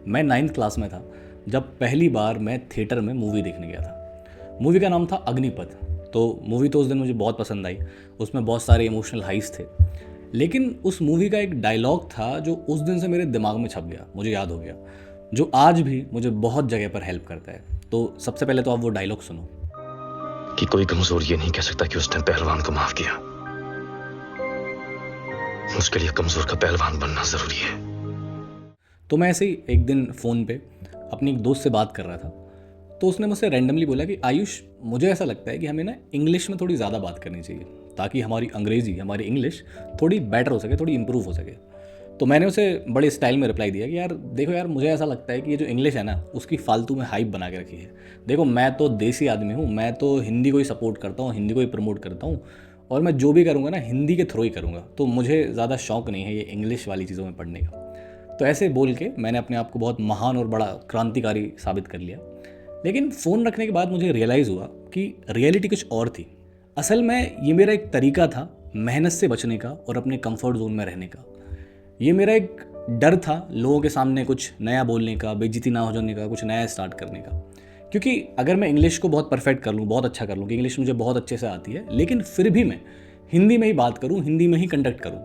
मैं 9th class में था जब पहली बार मैं थिएटर में मूवी देखने गया था। मूवी का नाम था अग्निपथ। तो मूवी तो उस दिन मुझे बहुत पसंद आई। उसमें बहुत सारे इमोशनल हाइस थे, लेकिन उस मूवी का एक डायलॉग था जो उस दिन से मेरे दिमाग में छप गया, मुझे याद हो गया, जो आज भी मुझे बहुत जगह पर हेल्प करता है। तो सबसे पहले तो आप वो डायलॉग सुनो कि कोई कमजोर ये नहीं कह सकता कि उसने पहलवान को माफ किया। उसके लिए कमजोर का पहलवान बनना जरूरी है। तो मैं ऐसे ही एक दिन फ़ोन पे अपनी एक दोस्त से बात कर रहा था, तो उसने मुझसे रैंडमली बोला कि आयुष, मुझे ऐसा लगता है कि हमें ना इंग्लिश में थोड़ी ज़्यादा बात करनी चाहिए ताकि हमारी अंग्रेज़ी, हमारी इंग्लिश थोड़ी बेटर हो सके, थोड़ी इंप्रूव हो सके। तो मैंने उसे बड़े स्टाइल में रिप्लाई दिया कि यार देखो यार, मुझे ऐसा लगता है कि ये जो इंग्लिश है ना, उसकी फालतू में हाइप बना के रखी है। देखो, मैं तो देसी आदमी हूँ, मैं तो हिंदी को ही सपोर्ट करता हूँ, हिंदी को ही प्रमोट करता हूँ, और मैं जो भी करूँगा ना हिंदी के थ्रू ही करूँगा। तो मुझे ज़्यादा शौक नहीं है ये इंग्लिश वाली चीज़ों में पढ़ने का। तो ऐसे बोल के मैंने अपने आप को बहुत महान और बड़ा क्रांतिकारी साबित कर लिया। लेकिन फ़ोन रखने के बाद मुझे रियलाइज़ हुआ कि रियलिटी कुछ और थी। असल में ये मेरा एक तरीका था मेहनत से बचने का और अपने कंफर्ट जोन में रहने का। ये मेरा एक डर था लोगों के सामने कुछ नया बोलने का, बेइज्जती ना हो जाने का, कुछ नया स्टार्ट करने का। क्योंकि अगर मैं इंग्लिश को बहुत परफेक्ट कर लूँ, बहुत अच्छा कर लूँ, कि इंग्लिश मुझे बहुत अच्छे से आती है, लेकिन फिर भी मैं हिंदी में ही बात करूँ, हिंदी में ही कंडक्ट करूँ,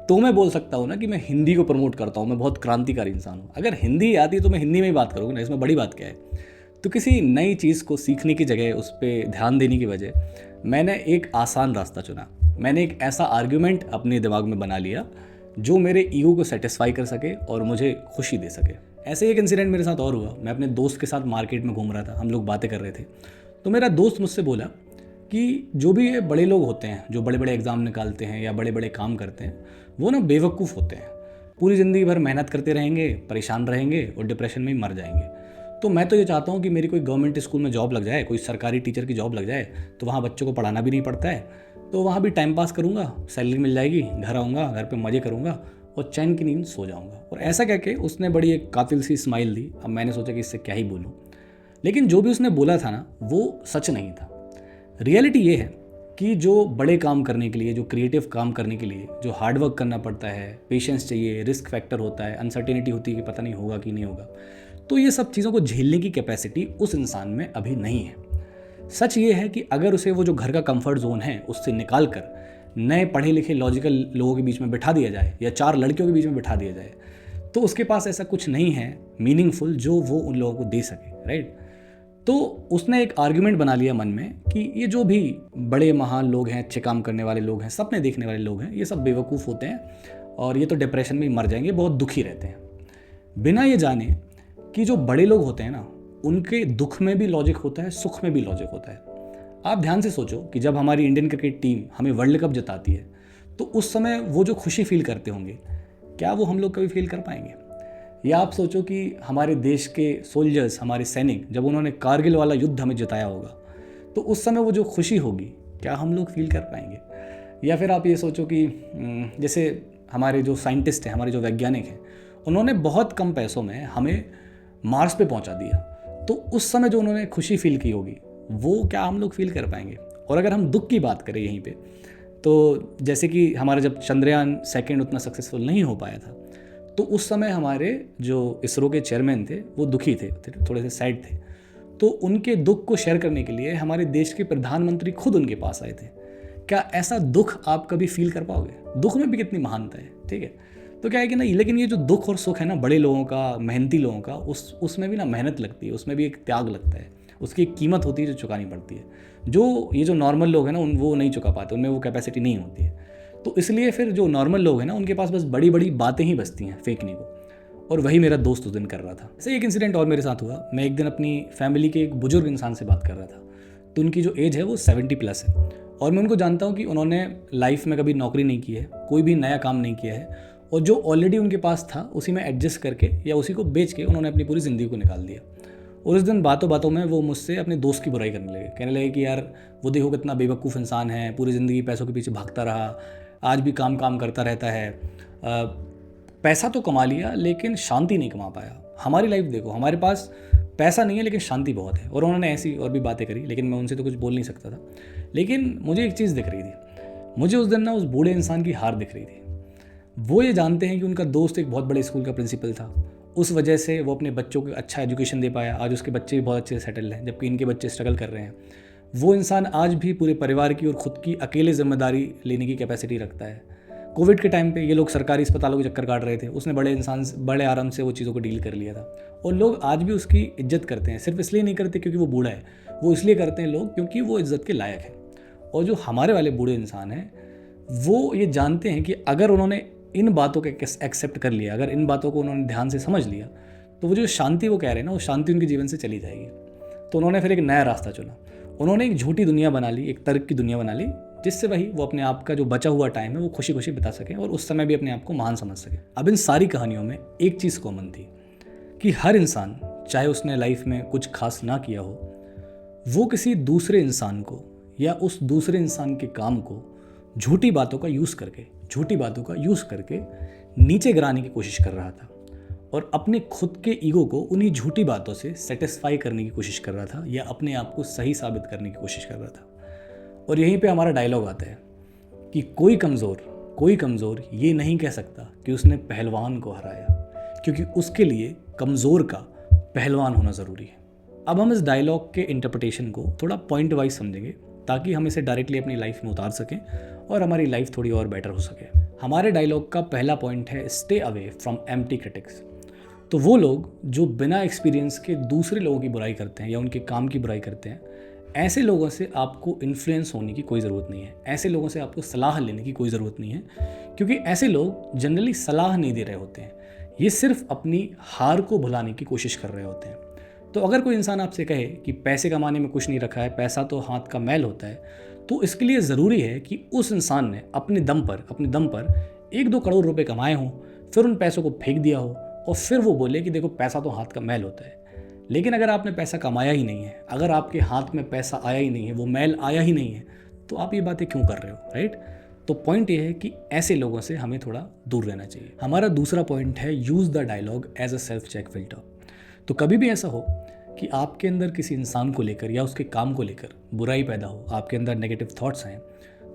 तो मैं बोल सकता हूँ ना कि मैं हिंदी को प्रमोट करता हूँ, मैं बहुत क्रांतिकारी इंसान हूँ। अगर हिंदी आती है तो मैं हिंदी में ही बात करूँगा ना, इसमें बड़ी बात क्या है। तो किसी नई चीज़ को सीखने की जगह उस पर ध्यान देने की वजह मैंने एक आसान रास्ता चुना। मैंने एक ऐसा आर्ग्यूमेंट अपने दिमाग में बना लिया जो मेरे ईगो को सेटिस्फाई कर सके और मुझे खुशी दे सके। ऐसे ही एक इंसिडेंट मेरे साथ और हुआ। मैं अपने दोस्त के साथ मार्केट में घूम रहा था, हम लोग बातें कर रहे थे, तो मेरा दोस्त मुझसे बोला कि जो भी ये बड़े लोग होते हैं, जो बड़े बड़े एग्ज़ाम निकालते हैं या बड़े बड़े काम करते हैं, वो ना बेवकूफ़ होते हैं। पूरी ज़िंदगी भर मेहनत करते रहेंगे, परेशान रहेंगे और डिप्रेशन में ही मर जाएंगे। तो मैं तो ये चाहता हूँ कि मेरी कोई गवर्नमेंट स्कूल में जॉब लग जाए, कोई सरकारी टीचर की जॉब लग जाए, तो वहाँ बच्चों को पढ़ाना भी नहीं पड़ता है, तो वहाँ भी टाइम पास करूँगा, सैलरी मिल जाएगी, घर आऊँगा, घर पे मज़े करूँगा और चैन की नींद सो जाऊँगा। और ऐसा कह के उसने बड़ी एक कातिल सी स्माइल दी। अब मैंने सोचा कि इससे क्या ही बोलूँ, लेकिन जो भी उसने बोला था ना, वो सच नहीं था। रियलिटी ये है कि जो बड़े काम करने के लिए, जो क्रिएटिव काम करने के लिए जो हार्ड वर्क करना पड़ता है, पेशेंस चाहिए, रिस्क फैक्टर होता है, अनसर्टेनिटी होती है कि पता नहीं होगा कि नहीं होगा, तो ये सब चीज़ों को झेलने की कैपेसिटी उस इंसान में अभी नहीं है। सच ये है कि अगर उसे वो जो घर का कंफर्ट जोन है उससे निकाल कर नए पढ़े लिखे लॉजिकल लोगों के बीच में बिठा दिया जाए या 4 लड़कियों के बीच में बिठा दिया जाए, तो उसके पास ऐसा कुछ नहीं है मीनिंगफुल जो वो उन लोगों को दे सके, राइट। तो उसने एक आर्ग्यूमेंट बना लिया मन में कि ये जो भी बड़े महान लोग हैं, अच्छे काम करने वाले लोग हैं, सपने देखने वाले लोग हैं, ये सब बेवकूफ़ होते हैं और ये तो डिप्रेशन में ही मर जाएंगे, बहुत दुखी रहते हैं। बिना ये जाने कि जो बड़े लोग होते हैं ना, उनके दुख में भी लॉजिक होता है, सुख में भी लॉजिक होता है। आप ध्यान से सोचो कि जब हमारी इंडियन क्रिकेट टीम हमें वर्ल्ड कप जिताती है, तो उस समय वो जो खुशी फील करते होंगे, क्या वो हम लोग कभी फील कर पाएंगे? या आप सोचो कि हमारे देश के सोल्जर्स, हमारे सैनिक, जब उन्होंने कारगिल वाला युद्ध हमें जिताया होगा, तो उस समय वो जो खुशी होगी, क्या हम लोग फील कर पाएंगे? या फिर आप ये सोचो कि जैसे हमारे जो साइंटिस्ट हैं, हमारे जो वैज्ञानिक हैं, उन्होंने बहुत कम पैसों में हमें मार्स पे पहुंचा दिया, तो उस समय जो उन्होंने खुशी फील की होगी, वो क्या हम लोग फील कर पाएंगे? और अगर हम दुख की बात करें यहीं पे, तो जैसे कि हमारा जब चंद्रयान सेकंड उतना सक्सेसफुल नहीं हो पाया था, तो उस समय हमारे जो इसरो के चेयरमैन थे वो दुखी थे, थोड़े से सैड थे। तो उनके दुख को शेयर करने के लिए हमारे देश के प्रधानमंत्री खुद उनके पास आए थे। क्या ऐसा दुख आप कभी फील कर पाओगे? दुख में भी कितनी महानता है, ठीक है। तो क्या है कि ना, लेकिन ये जो दुख और सुख है ना बड़े लोगों का, मेहनती लोगों का, उसमें भी ना मेहनत लगती है, उसमें भी एक त्याग लगता है, उसकी एक कीमत होती है जो चुकानी पड़ती है, जो ये जो नॉर्मल लोग हैं ना वो नहीं चुका पाते, उनमें वो कैपेसिटी नहीं होती है। तो इसलिए फिर जो नॉर्मल लोग हैं ना, उनके पास बस बड़ी बड़ी बातें ही बचती हैं फेंकने को, और वही मेरा दोस्त उस दिन कर रहा था। ऐसे एक इंसिडेंट और मेरे साथ हुआ। मैं एक दिन अपनी फैमिली के एक बुजुर्ग इंसान से बात कर रहा था, तो उनकी जो एज है वो 70+ है, और मैं उनको जानता हूँ कि उन्होंने लाइफ में कभी नौकरी नहीं की है, कोई भी नया काम नहीं किया है, और जो ऑलरेडी उनके पास था उसी में एडजस्ट करके या उसी को बेच के उन्होंने अपनी पूरी ज़िंदगी को निकाल दिया। और उस दिन बातों बातों में वो मुझसे अपने दोस्त की बुराई करने लगे, कहने लगे कि यार वो देखो कितना बेवकूफ़ इंसान है, पूरी ज़िंदगी पैसों के पीछे भागता रहा, आज भी काम काम करता रहता है, पैसा तो कमा लिया लेकिन शांति नहीं कमा पाया। हमारी लाइफ देखो, हमारे पास पैसा नहीं है लेकिन शांति बहुत है। और उन्होंने ऐसी और भी बातें करी, लेकिन मैं उनसे तो कुछ बोल नहीं सकता था। लेकिन मुझे एक चीज़ दिख रही थी, मुझे उस दिन ना उस बूढ़े इंसान की हार दिख रही थी। वो ये जानते हैं कि उनका दोस्त एक बहुत बड़े स्कूल का प्रिंसिपल था, उस वजह से वो अपने बच्चों को अच्छा एजुकेशन दे पाया, आज उसके बच्चे भी बहुत अच्छे से सेटल हैं, जबकि इनके बच्चे स्ट्रगल कर रहे हैं। वो इंसान आज भी पूरे परिवार की और ख़ुद की अकेले जिम्मेदारी लेने की कैपेसिटी रखता है। कोविड के टाइम पे ये लोग सरकारी अस्पतालों के चक्कर काट रहे थे, उसने बड़े आराम से वो चीज़ों को डील कर लिया था। और लोग आज भी उसकी इज्जत करते हैं, सिर्फ इसलिए नहीं करते क्योंकि वो बूढ़ा है, वो इसलिए करते हैं लोग क्योंकि वो इज्जत के लायक है। और जो हमारे वाले बूढ़े इंसान हैं वो ये जानते हैं कि अगर उन्होंने इन बातों को एक्सेप्ट कर लिया, अगर इन बातों को उन्होंने ध्यान से समझ लिया, तो वो जो शांति वो कह रहे हैं ना, वो शांति उनके जीवन से चली जाएगी। तो उन्होंने फिर एक नया रास्ता चुना, उन्होंने एक झूठी दुनिया बना ली, एक तर्क की दुनिया बना ली, जिससे वही वो अपने आप का जो बचा हुआ टाइम है वो खुशी खुशी बिता सके और उस समय भी अपने आप को महान समझ सके। अब इन सारी कहानियों में एक चीज़ कॉमन थी कि हर इंसान, चाहे उसने लाइफ में कुछ खास ना किया हो, वो किसी दूसरे इंसान को या उस दूसरे इंसान के काम को झूठी बातों का यूज़ करके नीचे गिराने की कोशिश कर रहा था और अपने खुद के ईगो को उन्हीं झूठी बातों से सेटिस्फाई करने की कोशिश कर रहा था या अपने आप को सही साबित करने की कोशिश कर रहा था। और यहीं पे हमारा डायलॉग आता है कि कोई कमज़ोर ये नहीं कह सकता कि उसने पहलवान को हराया, क्योंकि उसके लिए कमज़ोर का पहलवान होना ज़रूरी है। अब हम इस डायलॉग के इंटरप्रिटेशन को थोड़ा पॉइंट वाइज समझेंगे ताकि हम इसे डायरेक्टली अपनी लाइफ में उतार सकें और हमारी लाइफ थोड़ी और बेटर हो सके। हमारे डायलॉग का पहला पॉइंट है stay away from empty critics. तो वो लोग जो बिना एक्सपीरियंस के दूसरे लोगों की बुराई करते हैं या उनके काम की बुराई करते हैं, ऐसे लोगों से आपको इन्फ्लुएंस होने की कोई ज़रूरत नहीं है, ऐसे लोगों से आपको सलाह लेने की कोई ज़रूरत नहीं है, क्योंकि ऐसे लोग जनरली सलाह नहीं दे रहे होते हैं, ये सिर्फ अपनी हार को भुलाने की कोशिश कर रहे होते हैं। तो अगर कोई इंसान आपसे कहे कि पैसे कमाने में कुछ नहीं रखा है, पैसा तो हाथ का मैल होता है, तो इसके लिए ज़रूरी है कि उस इंसान ने अपने दम पर 1-2 करोड़ रुपए कमाए हों, फिर उन पैसों को फेंक दिया हो और फिर वो बोले कि देखो पैसा तो हाथ का मैल होता है। लेकिन अगर आपने पैसा कमाया ही नहीं है, अगर आपके हाथ में पैसा आया ही नहीं है, वो मैल आया ही नहीं है, तो आप ये बातें क्यों कर रहे हो, राइट? तो पॉइंट ये है कि ऐसे लोगों से हमें थोड़ा दूर रहना चाहिए। हमारा दूसरा पॉइंट है use the dialogue as a self check filter. तो कभी भी ऐसा हो कि आपके अंदर किसी इंसान को लेकर या उसके काम को लेकर बुराई पैदा हो, आपके अंदर नेगेटिव थॉट्स आएँ,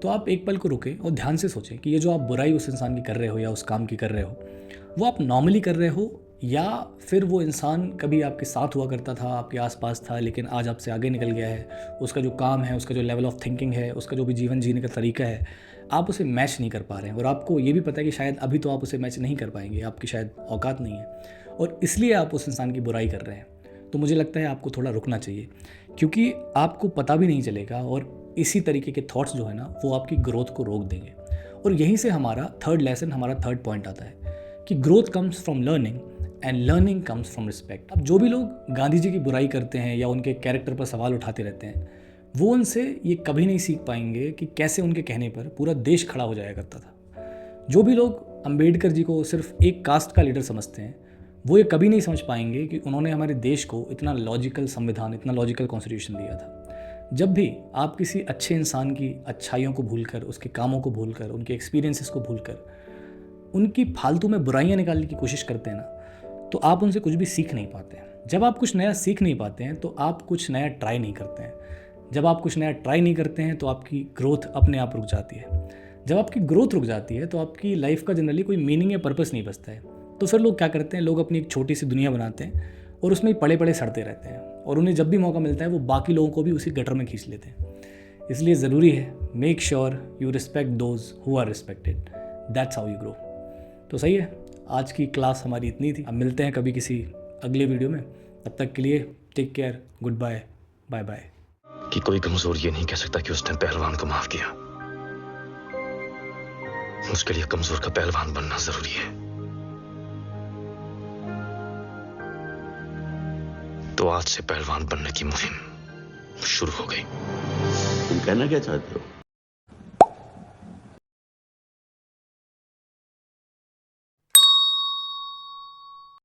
तो आप एक पल को रुकें और ध्यान से सोचें कि ये जो आप बुराई उस इंसान की कर रहे हो या उस काम की कर रहे हो, वो आप नॉर्मली कर रहे हो या फिर वो इंसान कभी आपके साथ हुआ करता था, आपके आसपास था, लेकिन आज आपसे आगे निकल गया है, उसका जो काम है, उसका जो लेवल ऑफ थिंकिंग है, उसका जो भी जीवन जीने का तरीका है, आप उसे मैच नहीं कर पा रहे हैं और आपको ये भी पता है कि शायद अभी तो आप उसे मैच नहीं कर पाएंगे, आपकी शायद औकात नहीं है और इसलिए आप उस इंसान की बुराई कर रहे हैं। तो मुझे लगता है आपको थोड़ा रुकना चाहिए, क्योंकि आपको पता भी नहीं चलेगा और इसी तरीके के थॉट्स जो है ना, वो आपकी ग्रोथ को रोक देंगे। और यहीं से हमारा थर्ड पॉइंट आता है कि growth comes from learning and learning comes from respect. अब जो भी लोग गांधी जी की बुराई करते हैं या उनके कैरेक्टर पर सवाल उठाते रहते हैं, वो उनसे ये कभी नहीं सीख पाएंगे कि कैसे उनके कहने पर पूरा देश खड़ा हो जाया करता था। जो भी लोग अंबेडकर जी को सिर्फ एक कास्ट का लीडर समझते हैं, वो ये कभी नहीं समझ पाएंगे कि उन्होंने हमारे देश को इतना लॉजिकल संविधान, इतना लॉजिकल कॉन्स्टिट्यूशन दिया था। जब भी आप किसी अच्छे इंसान की अच्छाइयों को भूलकर, उसके कामों को भूलकर, उनके एक्सपीरियंसेस को भूलकर उनकी फालतू में बुराइयां निकालने की कोशिश करते हैं ना, तो आप उनसे कुछ भी सीख नहीं पाते हैं। जब आप कुछ नया सीख नहीं पाते हैं तो आप कुछ नया ट्राई नहीं करते हैं। जब आप कुछ नया ट्राई नहीं करते हैं तो आपकी ग्रोथ अपने आप रुक जाती है। जब आपकी ग्रोथ रुक जाती है तो आपकी लाइफ का जनरली कोई मीनिंग या पर्पस नहीं बचता है। तो फिर लोग क्या करते हैं, लोग अपनी एक छोटी सी दुनिया बनाते हैं और उसमें पड़े पड़े सड़ते रहते हैं और उन्हें जब भी मौका मिलता है वो बाकी लोगों को भी उसी गटर में खींच लेते हैं। इसलिए ज़रूरी है, make sure you respect those who are respected, that's how you grow. तो सही है, आज की क्लास हमारी इतनी थी। अब मिलते हैं कभी किसी अगले वीडियो में। तब तक के लिए take care, goodbye, bye bye. कि कोई कमजोर ये नहीं कह सकता कि उसने पहलवान को माफ किया। उसके लिए कमजोर का पहलवान बनना जरूरी है। तो आज से पहलवान बनने की मुहिम शुरू हो गई। तुम कहना क्या चाहते हो?